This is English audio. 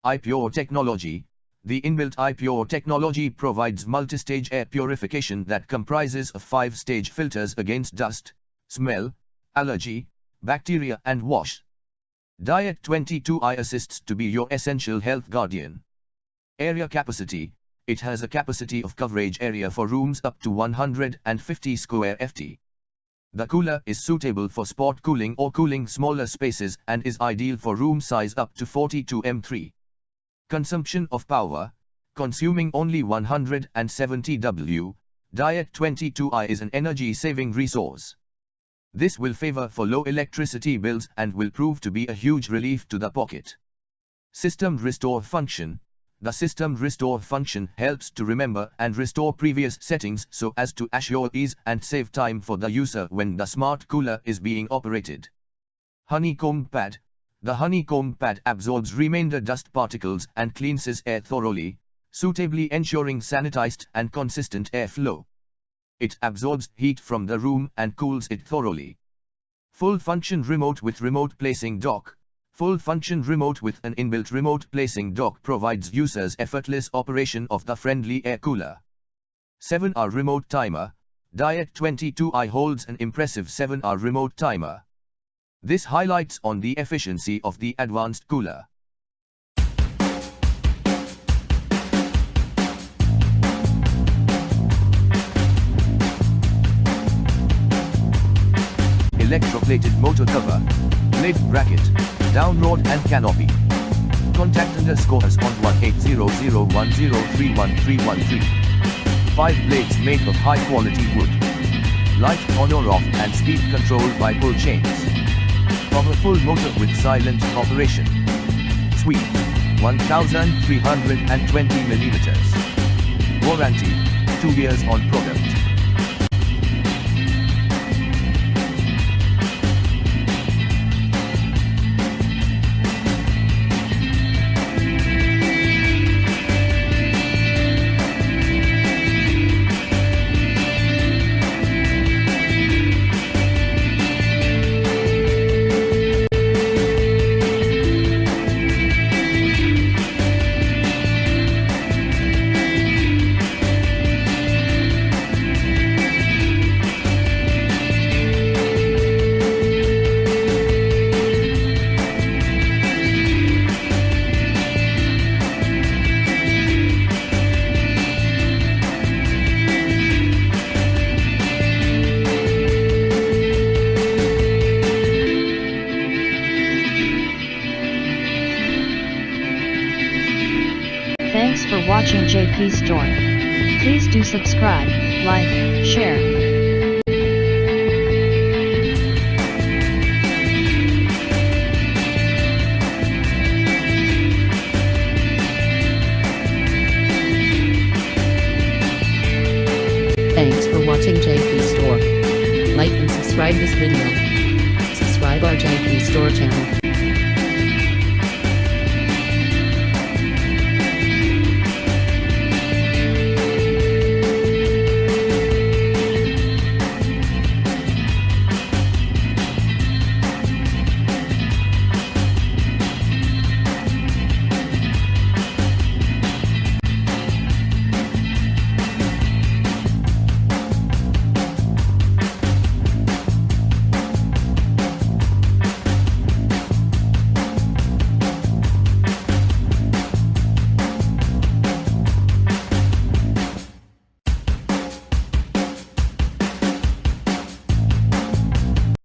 iPure technology. The inbuilt iPure technology provides multistage air purification that comprises of 5-stage filters against dust, smell, allergy, bacteria and wash. Diet 22i assists to be your essential health guardian. Area capacity. It has a capacity of coverage area for rooms up to 150 square ft. The cooler is suitable for spot cooling or cooling smaller spaces and is ideal for room size up to 42 m3. Consumption of power. Consuming only 170 W, Diet 22i is an energy-saving resource. This will favor for low electricity bills and will prove to be a huge relief to the pocket. System Restore Function. The System Restore function helps to remember and restore previous settings so as to assure ease and save time for the user when the smart cooler is being operated. Honeycomb Pad. The Honeycomb Pad absorbs remainder dust particles and cleanses air thoroughly, suitably ensuring sanitized and consistent airflow. It absorbs heat from the room and cools it thoroughly. Full function remote with remote placing dock. Full function remote with an inbuilt remote placing dock provides users effortless operation of the friendly air cooler. 7-hour remote timer. Diet 22i holds an impressive 7-hour remote timer. This highlights on the efficiency of the advanced cooler. Electroplated motor cover, blade bracket, down rod and canopy. Contact us on 180010311313. 5 blades made of high quality wood. Light on or off and speed controlled by pull chains. Powerful motor with silent operation. Sweep, 1320 millimeters. Warranty, 2 years on product. Thanks for watching JP Store. Please do subscribe, like, share. Thanks for watching JP Store. Like and subscribe this video. Subscribe our JP Store channel.